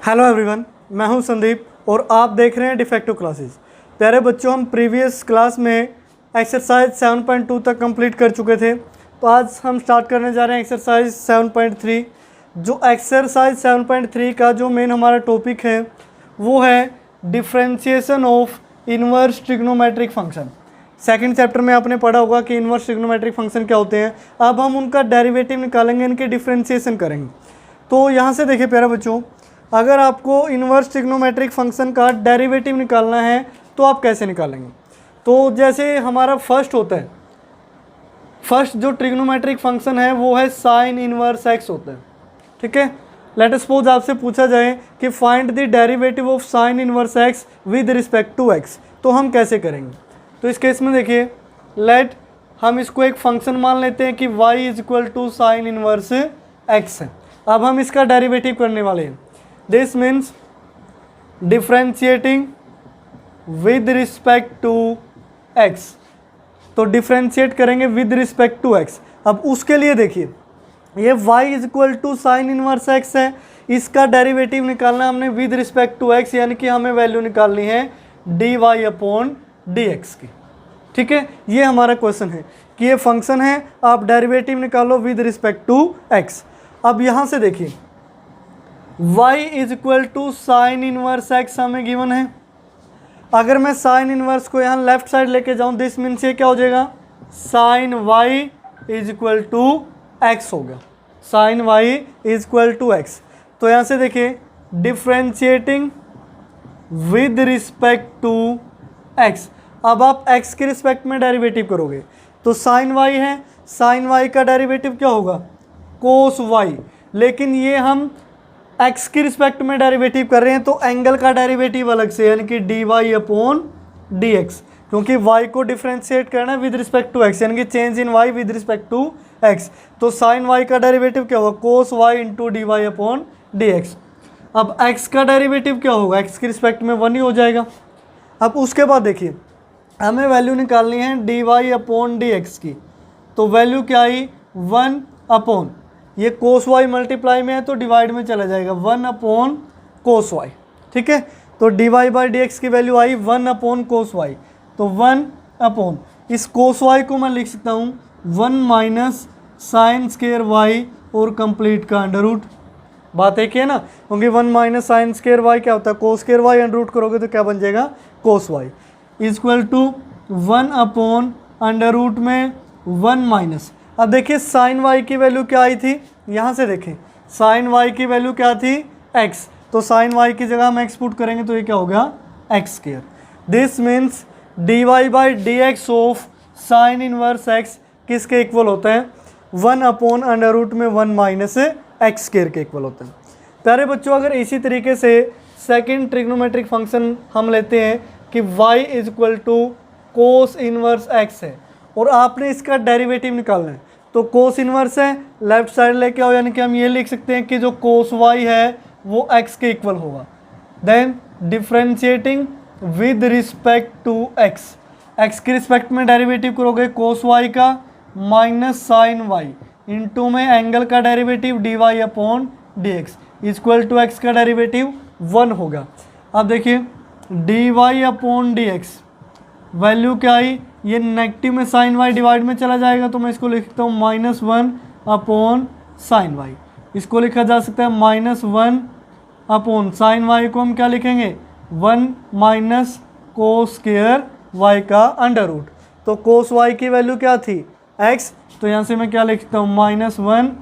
Hello everyone, मैं हूं संदीप और आप देख रहे हैं डिफेक्टिव क्लासेस। प्यारे बच्चों, हम प्रीवियस क्लास में एक्सरसाइज 7.2 तक कंप्लीट कर चुके थे। तो आज हम स्टार्ट करने जा रहे हैं एक्सरसाइज 7.3। जो एक्सरसाइज 7.3 का जो मेन हमारा टॉपिक है वो है differentiation of inverse trigonometric function. Second chapter में आपने पढ़ा होगा कि इनवर्स ट्रिग्नोमेट्रिक फंक्शन क्या होते हैं। अब हम उनका डेरिवेटिव निकालेंगे, इनके डिफरेंशिएशन करेंगे। तो यहाँ से देखिए प्यारे बच्चों, अगर आपको इनवर्स ट्रिग्नोमेट्रिक फंक्शन का डेरिवेटिव निकालना है तो आप कैसे निकालेंगे। तो जैसे हमारा फर्स्ट होता है, फर्स्ट जो ट्रिग्नोमेट्रिक फंक्शन है वो है साइन इनवर्स एक्स होता है। ठीक है, लेट अस सपोज आपसे पूछा जाए कि find the derivative of sine inverse x with respect to x, तो हम कैसे करेंगे। तो इस केस में देखिए, लेट हम इसको एक फंक्शन मान लेते हैं कि y is equal to sine inverse x है। अब हम इसका डेरिवेटिव करने वाले हैं। This means differentiating with respect to x. तो डिफ्रेंशिएट करेंगे विद रिस्पेक्ट टू एक्स। अब उसके लिए देखिए, ये y is equal to sine inverse x है, इसका डेरिवेटिव निकालना हमने विद रिस्पेक्ट टू एक्स, यानी कि हमें वैल्यू निकालनी है dy अपॉन dx की। ठीक है, ये हमारा क्वेश्चन है कि ये फंक्शन है, आप डेरिवेटिव निकालो विद रिस्पेक्ट टू x। अब यहाँ से देखिए, y is equal to sine inverse x हमें गिवन है। अगर मैं साइन इनवर्स को यहाँ लेफ्ट साइड लेके जाऊँ, दिस मीन्स ये क्या हो जाएगा, sine y is equal to x हो गया। Sine y is equal to x. तो यहाँ से देखिए, differentiating with respect to x। अब आप x के रिस्पेक्ट में डेरिवेटिव करोगे तो साइन y है, साइन y का डेरिवेटिव क्या होगा, कोस y। लेकिन ये हम x के रिस्पेक्ट में डेरिवेटिव कर रहे हैं तो एंगल का डेरिवेटिव अलग से, यानी कि dy अपॉन dx, क्योंकि y को डिफ्रेंशिएट करना है विद रिस्पेक्ट टू x, यानी कि change in y with respect to x। तो साइन y का डेरिवेटिव क्या होगा, cos y into d Y upon D x. अब x का डेरिवेटिव क्या होगा, x के रिस्पेक्ट में 1 ही हो जाएगा। अब उसके बाद देखिए, हमें वैल्यू निकालनी है d Y upon D x की। तो वैल्यू क्या आई, 1 अपॉन, ये कोस वाई मल्टीप्लाई में है तो डिवाइड में चला जाएगा, 1 अपॉन कोस वाई। ठीक है, तो D y by d x की वैल्यू आई 1 अपॉन कोस वाई। तो 1 अपॉन, इस कोस वाई को मैं लिख सकता हूँ 1 माइनस साइन स्केयर वाई और कंप्लीट का अंडर रूट। बात एक है ना, क्योंकि 1 माइनस साइन स्केयर वाई क्या होता है, cos square Y, under root करोगे तो क्या बन जाएगा, cos Y equal to 1 upon under root में 1 माइनस। अब देखिए साइन वाई की वैल्यू क्या आई थी, यहाँ से देखें साइन वाई की वैल्यू क्या थी, x। तो साइन वाई की जगह हम x पुट करेंगे तो ये क्या हो गया, x square. This means D y by d x of sine inverse x किसके इक्वल होता है, 1 अपॉन अंडर रूट में 1 माइनस एक्स स्केयर के इक्वल होता है। प्यारे बच्चों, अगर इसी तरीके से सेकेंड ट्रिग्नोमेट्रिक फंक्शन हम लेते हैं कि y is equal to cos inverse x है और आपने इसका डेरिवेटिव निकालना है, तो कोस इनवर्स है, लेफ्ट साइड लेके आओ, यानी कि हम ये लिख सकते हैं कि जो कोस y है वो x के इक्वल होगा। Then differentiating with respect to x के रिस्पेक्ट में डेरिवेटिव करोगे कोस y का माइनस साइन y इंटू में एंगल का derivative d Y upon D x equal to x का डेरिवेटिव 1 होगा। अब देखिए d Y upon D x value क्या आई, ये नेगेटिव में साइन वाई डिवाइड में चला जाएगा, तो मैं इसको लिखता हूँ -1 अपॉन साइन वाई। इसको लिखा जा सकता है -1 अपॉन साइन वाई को हम क्या लिखेंगे, 1 माइनस कोस स्क्वायर वाई का अंडर रूट। तो कोस वाई की वैल्यू क्या थी, x, तो यहाँ से मैं क्या लिखता हूँ -1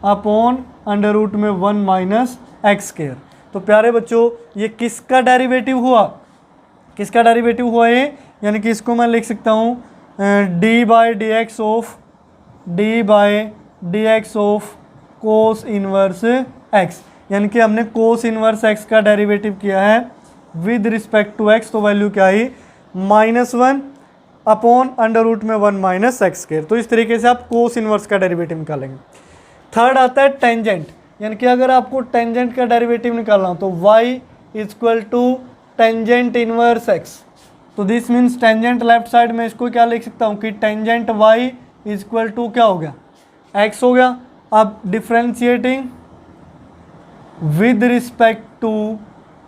अपॉन अंडर रूट में 1 माइनस एक्स स्क्वायर। तो प्यारे बच्चों, ये किसका डेरिवेटिव हुआ, किसका डेरिवेटिव हुआ ये, यानी कि इसको मैं लिख सकता हूँ D by d x of cos inverse x, यानी कि हमने कोस इनवर्स एक्स का डेरिवेटिव किया है विद रिस्पेक्ट टू एक्स। तो वैल्यू क्या आई, -1 अपॉन अंडर रूट में 1 माइनस एक्स स्क्वायर। तो इस तरीके से आप कोस इनवर्स का डेरिवेटिव निकालेंगे। थर्ड आता है टेंजेंट, यानी कि अगर आपको टेंजेंट का डेरिवेटिव निकालना हो तो y is equal to tangent inverse x। तो this means tangent left side में इसको क्या लिख सकता हूँ कि tangent y is equal to क्या हो गया, x हो गया। अब differentiating with respect to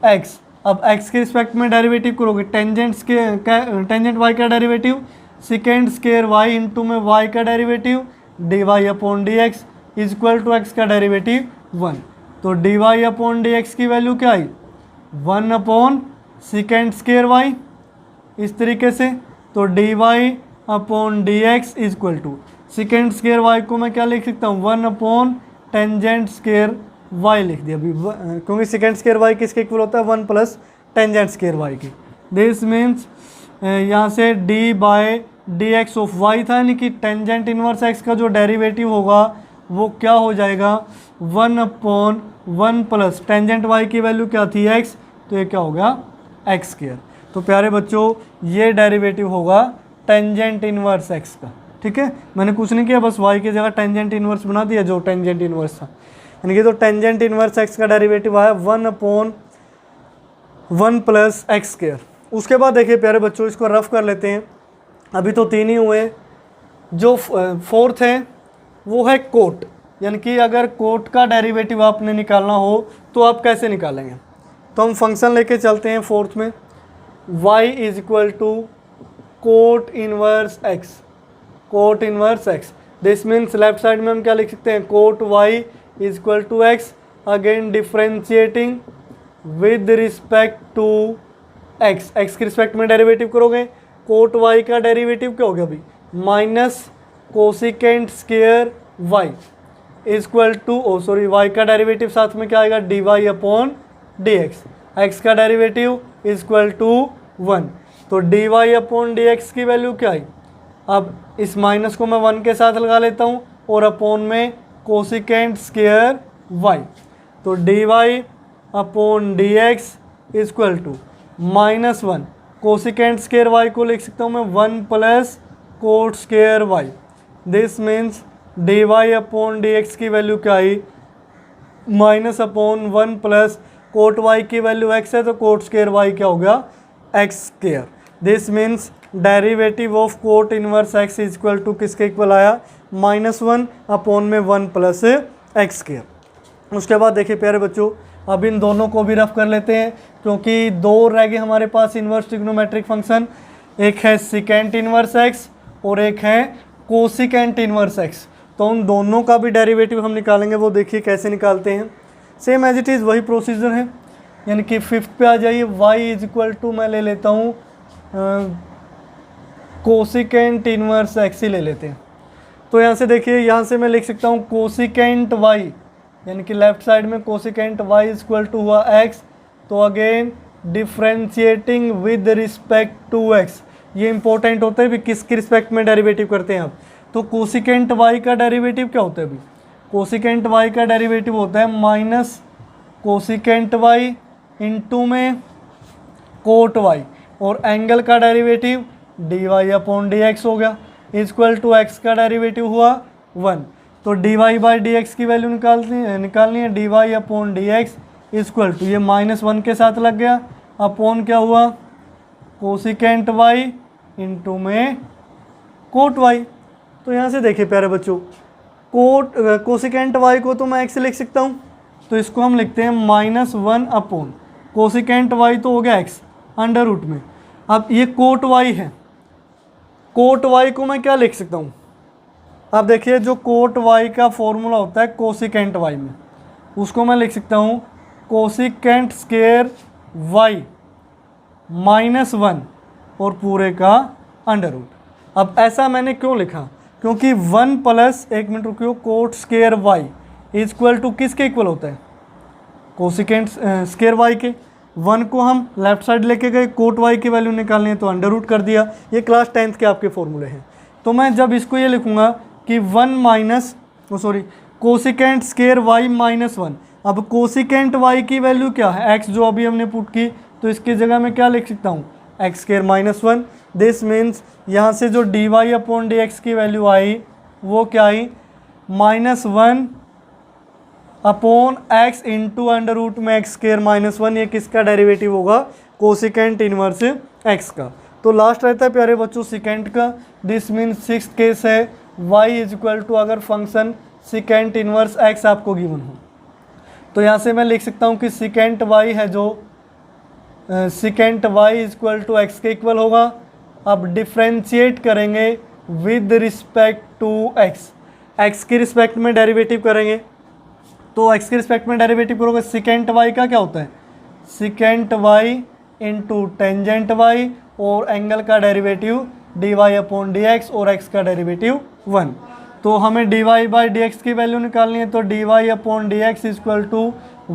x. अब एक्स के रिस्पेक्ट में डेरिवेटिव करोगे, टेंजेंट वाई का derivative sec square y into में वाई का derivative d Y upon D x is equal to x का डेरिवेटिव 1। तो D Y upon D x की वैल्यू क्या आई 1 अपॉन सेकेंड स्केयर वाई इस तरीके से। तो D Y upon D x is equal to sec square y को मैं क्या लिख सकता हूँ 1 अपॉन टेंजेंट स्केयर वाई लिख दिया अभी, क्योंकि सेकेंड स्केयर वाई किसके इक्वल होता है 1 प्लस टेंजेंट स्केयर वाई की। दिस मीन्स यहाँ से d by d x of y था, यानी कि टेंजेंट इनवर्स एक्स का जो डेरिवेटिव होगा वो क्या हो जाएगा 1 अपॉन 1 प्लस टेंजेंट वाई की वैल्यू क्या थी एक्स, तो ये क्या हो गया एक्स स्केयर। तो प्यारे बच्चों ये डेरिवेटिव होगा टेंजेंट इनवर्स एक्स का। ठीक है, मैंने कुछ नहीं किया, बस वाई की जगह टेंजेंट इनवर्स बना दिया जो टेंजेंट इनवर्स था, यानी कि तो टेंजेंट इनवर्स एक्स का डेरिवेटिव आया 1 अपॉन 1 प्लस एक्स स्केयर। उसके बाद देखिए प्यारे बच्चों इसको रफ कर लेते हैं, अभी तो 3 ही हुए, जो फोर्थ है वो है कोट, यानी कि अगर कोट का डेरिवेटिव आपने निकालना हो तो आप कैसे निकालेंगे। तो हम फंक्शन लेके चलते हैं फोर्थ में, y is equal to cot inverse x, cot inverse x. This means left side में हम क्या लिख सकते हैं cot y is equal to x, again differentiating with respect to x, x के रिस्पेक्ट में डेरिवेटिव करोगे, कोट y का डेरिवेटिव क्या हो गया अभी minus cosecant square y is equal to y का डेरिवेटिव साथ में क्या आएगा d Y upon D x, x का डेरिवेटिव इज इक्वल टू 1। तो D Y upon D x की वैल्यू क्या आई, अब इस माइनस को मैं 1 के साथ लगा लेता हूँ और अपॉन में कोसिकेंट स्केयर y। तो D Y upon D x is equal to -1 cosecant square y को लिख सकता हूँ मैं 1 plus cot square y। This means D Y upon D x की वैल्यू क्या I minus upon 1 plus cot y की value x है, तो कोट स्केयर y क्या हो गया x square. This means derivative of cot inverse x is equal to किसके equal आया -1 अपॉन में 1 प्लस एक्स स्केयर। उसके बाद देखिए प्यारे बच्चों अब इन दोनों को भी रफ कर लेते हैं, क्योंकि दो रह गए हमारे पास इनवर्स ट्रिग्नोमेट्रिक फंक्शन, एक है सिकेंट इनवर्स एक्स और एक है कोसिकेंट इनवर्स एक्स। तो उन दोनों का भी डेरिवेटिव हम निकालेंगे, वो देखिए कैसे निकालते हैं। सेम एज इट इज़ वही प्रोसीजर है, यानी कि फिफ्थ पे आ जाइए, y इज इक्वल टू मैं ले लेता हूँ कोसिकेंट इनवर्स एक्स ही ले लेते हैं। तो यहाँ से देखिए यहाँ से मैं लिख सकता हूँ कोसिकेंट y, यानी कि लेफ्ट साइड में cosecant y is equal to हुआ x, तो again differentiating with respect to x, ये इंपॉर्टेंट होता है भी किसके रिस्पेक्ट में डेरिवेटिव करते हैं आप। तो कोसिकेंट y का डेरिवेटिव क्या होता है अभी, कोसिकेंट y का डेरिवेटिव होता है माइनस कोसिकेंट y इंटू में कोट y, और एंगल का derivative d Y upon D x हो गया, इक्वल टू एक्स का डेरिवेटिव हुआ 1। तो D y by d x की वैल्यू निकालनी है d Y upon D x equal to ये -1 के साथ लग गया, अपॉन क्या हुआ कोसिकेंट y इंटू में कोट y। तो यहाँ से देखिए प्यारे बच्चों कोसिकेंट y को तो मैं x लिख सकता हूँ, तो इसको हम लिखते हैं -1 अपॉन कोसिकेंट y तो हो गया x अंडर रूट में। अब ये कोट y है, कोट y को मैं क्या लिख सकता हूँ, अब देखिए जो कोट y का फॉर्मूला होता है कोसिकेंट y में, उसको मैं लिख सकता हूँ कोसिकेंट स्केयर y -1 और पूरे का अंडर रूट। अब ऐसा मैंने क्यों लिखा, क्योंकि 1 प्लस एक मिनट रुकियो cot square y is equal to किसके इक्वल होता है कोसिकेंट स्केयर y के। 1 को हम लेफ्ट साइड लेके गए, कोट y की वैल्यू निकालनी है तो अंडर रूट कर दिया। ये क्लास 10th के आपके फॉर्मूले हैं। तो मैं जब इसको ये लिखूंगा कि 1 कोसिकेंट स्केयर y -1, अब कोसिकेंट y की वैल्यू क्या है x जो अभी हमने पुट की, तो इसकी जगह मैं क्या लिख सकता हूँ एक्स स्केयर -1। दिस मीन्स यहाँ से जो d Y upon D x की वैल्यू आई वो क्या आई -1 upon x into under root में एक्स स्केयर -1। ये किसका डेरिवेटिव होगा कोसिकेंट इनवर्स एक्स का। तो लास्ट रहता है प्यारे बच्चों सिकेंट का। दिस मीन्स सिक्स्थ केस है y इज इक्वल टू अगर फंक्शन सिकेंट इनवर्स एक्स आपको गिवन हो, तो यहाँ से मैं लिख सकता हूँ कि सिकेंट वाई है जो secant y is equal to x के इक्वल होगा। अब डिफ्रेंशिएट करेंगे with respect to x, x की रिस्पेक्ट में डेरिवेटिव करेंगे। तो एक्स के रिस्पेक्ट में डेरिवेटिव करोगे, सिकेंट वाई का क्या होता है, secant y into tangent y, और एंगल का derivative d Y upon D x, और एक्स का डेरिवेटिव 1। तो हमें d y by d x की वैल्यू निकालनी है, तो D Y upon D x equal to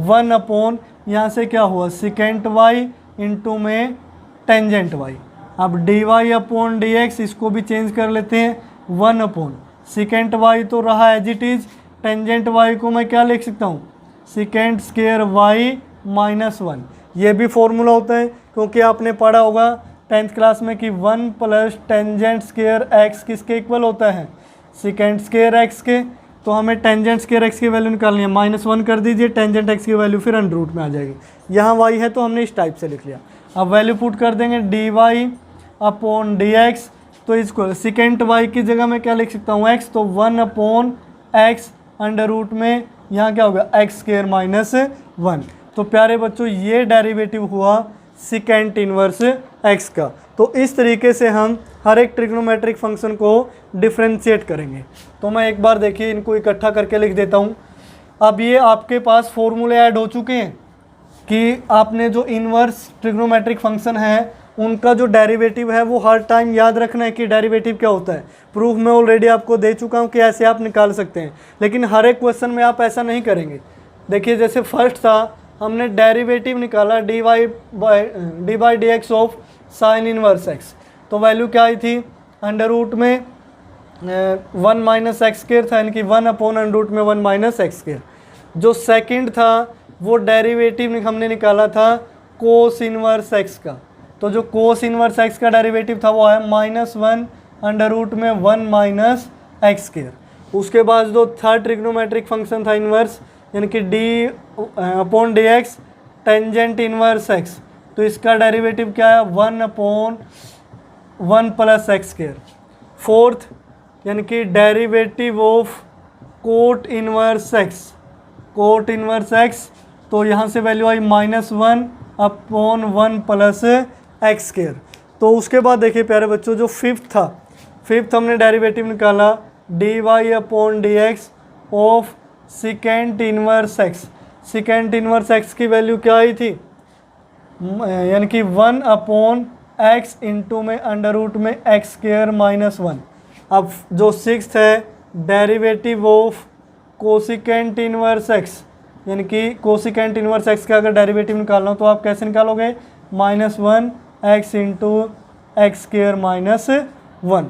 1 upon, यहाँ से क्या हुआ सिकेंट वाई इंटू में टेंजेंट वाई। अब d Y upon D x इसको भी चेंज कर लेते हैं, 1 अपॉन सिकेंट वाई तो रहा as it is, tangent y को मैं क्या लिख सकता हूँ, सिकेंट स्क्वायर वाई माइनस 1। ये भी फॉर्मूला होता है क्योंकि आपने पढ़ा होगा 10th क्लास में कि 1 प्लस टेंजेंट स्क्वायर एक्स किसके इक्वल होता है, सिकेंट स्क्वायर एक्स के। तो हमें टेंजेंट स्क्वायर एक्स की वैल्यू निकालनी है, -1 कर दीजिए, टेंजेंट एक्स की वैल्यू फिर अंडर रूट में आ जाएगी। यहाँ वाई है तो हमने इस टाइप से लिख लिया। अब वैल्यू पुट कर देंगे d Y upon D x, तो इसको सिकेंट वाई की जगह मैं क्या लिख सकता हूँ एक्स, तो 1 अपॉन एक्स अंडर रूट में यहाँ क्या होगा एक्स स्क्वायर माइनस 1। तो प्यारे बच्चों ये डेरिवेटिव हुआ सिकेंट इनवर्स एक्स का। तो इस तरीके से हम हर एक ट्रिग्नोमेट्रिक फंक्शन को डिफ्रेंशिएट करेंगे। तो मैं एक बार देखिए इनको इकट्ठा करके लिख देता हूँ। अब ये आपके पास फॉर्मूले ऐड हो चुके हैं कि आपने जो इनवर्स ट्रिग्नोमेट्रिक फंक्शन है उनका जो डेरिवेटिव है वो हर टाइम याद रखना है कि डेरिवेटिव क्या होता है। प्रूफ मैं ऑलरेडी आपको दे चुका हूँ कि ऐसे आप निकाल सकते हैं, लेकिन हर एक क्वेश्चन में आप ऐसा नहीं करेंगे। देखिए जैसे फर्स्ट था, हमने डेरिवेटिव निकाला D by d x of sine inverse x, तो वैल्यू क्या आई थी, अंडर रूट में 1 माइनस एक्स स्क्वायर था, यानी कि 1 अपॉन अंडर रूट में 1 माइनस एक्स स्क्वायर। जो सेकंड था वो डेरिवेटिव हमने निकाला था कोस इनवर्स एक्स का, तो जो कोस इनवर्स एक्स का डेरिवेटिव था वो है -1 अंडर रूट में 1 माइनस एक्स स्क्वायर। उसके बाद जो थर्ड ट्रिग्नोमेट्रिक फंक्शन था इनवर्स, यानी कि D upon D x tangent inverse x, तो इसका डेरिवेटिव क्या है 1 upon 1 plus x square. Fourth यानी कि derivative of cot inverse x, cot inverse x, तो यहाँ से वैल्यू आई -1 अपॉन 1 प्लस एक्स स्क्वायर। तो उसके बाद देखिए प्यारे बच्चों जो फिफ्थ था, फिफ्थ हमने डेरिवेटिव निकाला d Y upon D x of secant inverse x. Secant inverse x की वैल्यू क्या आई थी, यानी कि 1 अपॉन एक्स इंटू में अंडर रूट में एक्स स्क्वायर माइनस 1। अब जो सिक्स्थ है derivative of cosecant inverse x, यानी कि कोसिकेंट इनवर्स एक्स का अगर डेरिवेटिव निकालना हो तो आप कैसे निकालोगे, -1 x into x square minus 1।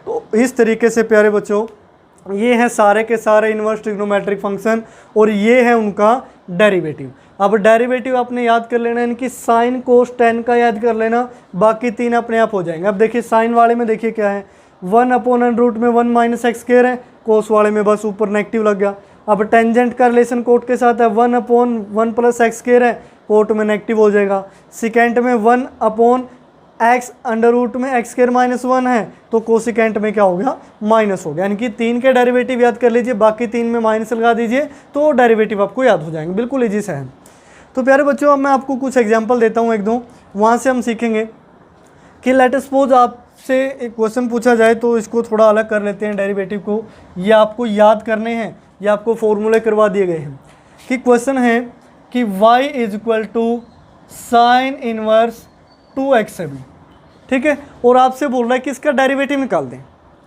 तो इस तरीके से प्यारे बच्चों ये हैं सारे के सारे इनवर्स ट्रिग्नोमेट्रिक फंक्शन और ये है उनका डेरिवेटिव। अब डेरिवेटिव आपने याद कर लेना, यानी कि साइन कोस टेन का याद कर लेना, बाकी तीन अपने आप हो जाएंगे। अब देखिए साइन वाले में देखिए क्या है, 1 अपॉन अंडर रूट में 1 माइनस एक्स स्क्वायर है, कोस वाले में बस ऊपर नेगेटिव लग गया। अब टेंजेंट का रिलेशन कोट के साथ है 1 अपॉन 1 प्लस एक्स स्क्वायर है, कोट में नेगेटिव हो जाएगा। सिकेंट में 1 अपॉन एक्स अंडर रूट में एक्स स्क्वायर माइनस 1 है, तो कोसिकेंट में क्या हो गया, माइनस हो गया। यानी कि तीन के डेरिवेटिव याद कर लीजिए, बाकी तीन में माइनस लगा दीजिए तो डेरिवेटिव आपको याद हो जाएंगे, बिल्कुल ईजी से है। तो प्यारे बच्चों अब मैं आपको कुछ एग्जांपल देता हूँ एक दो, वहाँ से हम सीखेंगे कि लेट सपोज आपसे एक क्वेश्चन पूछा जाए, तो इसको थोड़ा अलग कर लेते हैं डेरिवेटिव को, ये आपको याद करने हैं, ये आपको फॉर्मूले करवा दिए गए हैं। कि क्वेश्चन है कि y is equal to sine inverse 2x है, ठीक है, और आपसे बोल रहा है कि इसका डेरिवेटिव निकाल दें।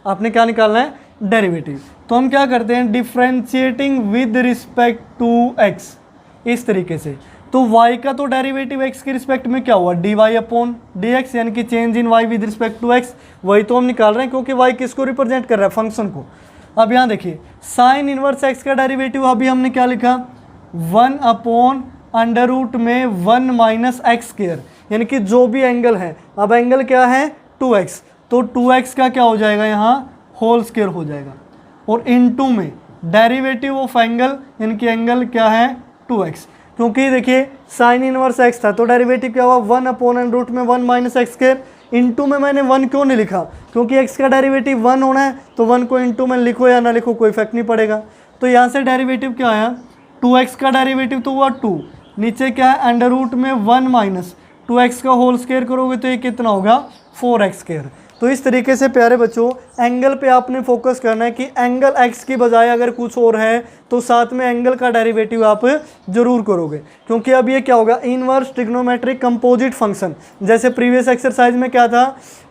आपने क्या निकालना है, डेरिवेटिव। तो हम क्या करते हैं, differentiating with respect to x, इस तरीके से। तो y का तो डेरिवेटिव x के रिस्पेक्ट में क्या हुआ, dy अपॉन dx, यानी कि change in y with respect to x, वही तो हम निकाल रहे हैं क्योंकि y किसको रिप्रेजेंट कर रहा है, फंक्शन को। अब यहाँ देखिए साइन इनवर्स x का डेरिवेटिव अभी हमने क्या लिखा, 1 अपॉन अंडर रूट में 1 माइनस एक्स स्क्वायर, यानी कि जो भी एंगल है, अब एंगल क्या है 2x, तो 2x का क्या हो जाएगा यहाँ होल स्क्वायर हो जाएगा, और इनटू में डेरिवेटिव ऑफ एंगल, यानी कि एंगल क्या है 2x, क्योंकि देखिए साइन इनवर्स x था तो डेरिवेटिव क्या हुआ 1 अपॉन अंडर रूट में 1 माइनस एक्स स्क्वायर। इनटू में मैंने 1 क्यों नहीं लिखा, क्योंकि x का डेरिवेटिव 1 होना है, तो 1 को इनटू में लिखो या ना लिखो कोई इफेक्ट नहीं पड़ेगा। तो यहाँ से डेरिवेटिव क्या आया 2x का डेरिवेटिव तो हुआ 2, नीचे क्या है अंडर रूट में 1 माइनस 2x का होल स्क्वायर करोगे तो ये कितना होगा 4x स्क्वायर। तो इस तरीके से प्यारे बच्चों एंगल पे आपने फोकस करना है कि एंगल x की बजाय अगर कुछ और है तो साथ में एंगल का डेरिवेटिव आप जरूर करोगे, क्योंकि अब ये क्या होगा इनवर्स ट्रिग्नोमेट्रिक कंपोजिट फंक्शन। जैसे प्रीवियस एक्सरसाइज में क्या था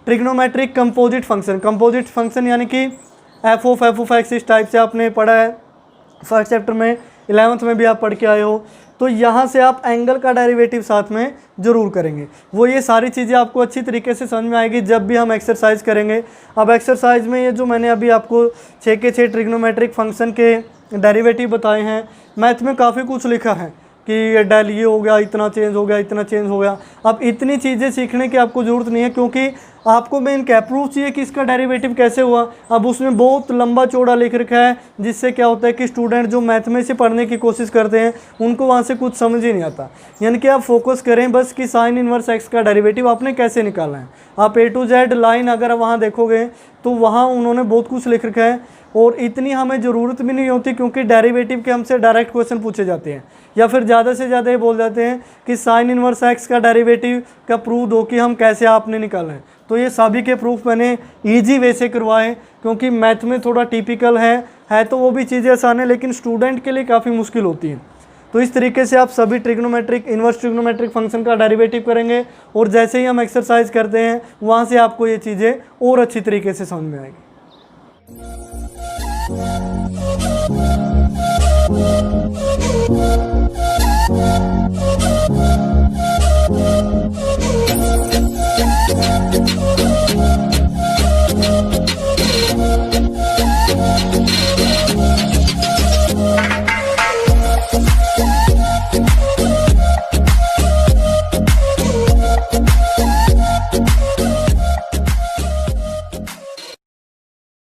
ट्रिग्नोमेट्रिक कंपोजिट फंक्शन यानी कि एफ ऑफ एक्स इस टाइप से आपने पढ़ा है फर्स्ट चैप्टर में, 11th में भी आप पढ़ के आए हो। तो यहाँ से आप एंगल का डेरिवेटिव साथ में ज़रूर करेंगे। वो ये सारी चीज़ें आपको अच्छी तरीके से समझ में आएगी जब भी हम एक्सरसाइज करेंगे। अब एक्सरसाइज में ये जो मैंने अभी आपको 6 के 6 ट्रिग्नोमेट्रिक फंक्शन के डेरिवेटिव बताए हैं, मैथ में काफ़ी कुछ लिखा है कि ये डेल ये हो गया, इतना चेंज हो गया, इतना चेंज हो गया। अब इतनी चीज़ें सीखने की आपको ज़रूरत नहीं है, क्योंकि आपको मेन क्या प्रूफ चाहिए कि इसका डेरिवेटिव कैसे हुआ। अब उसमें बहुत लंबा चौड़ा लिख रखा है, जिससे क्या होता है कि स्टूडेंट जो मैथ में से पढ़ने की कोशिश करते हैं उनको वहाँ से कुछ समझ ही नहीं आता। यानी कि आप फोकस करें बस कि साइन इनवर्स एक्स का डेरिवेटिव आपने कैसे निकालना है। आप A to Z लाइन अगर वहाँ देखोगे तो वहाँ उन्होंने बहुत कुछ लिख रखा है, और इतनी हमें ज़रूरत भी नहीं होती, क्योंकि डेरिवेटिव के हमसे डायरेक्ट क्वेश्चन पूछे जाते हैं, या फिर ज़्यादा से ज़्यादा ये बोल जाते हैं कि साइन इनवर्स एक्स का डेरिवेटिव का प्रूफ दो कि हम कैसे आपने निकाला है। तो ये सभी के प्रूफ मैंने इजी वे से करवाए, क्योंकि मैथ में थोड़ा टिपिकल है तो वो भी चीज़ें आसान है, लेकिन स्टूडेंट के लिए काफ़ी मुश्किल होती है। तो इस तरीके से आप सभी ट्रिग्नोमेट्रिक इनवर्स ट्रिग्नोमेट्रिक फंक्शन का डेरिवेटिव करेंगे, और जैसे ही हम एक्सरसाइज करते हैं वहाँ से आपको ये चीज़ें और अच्छी तरीके से समझ में आएगी।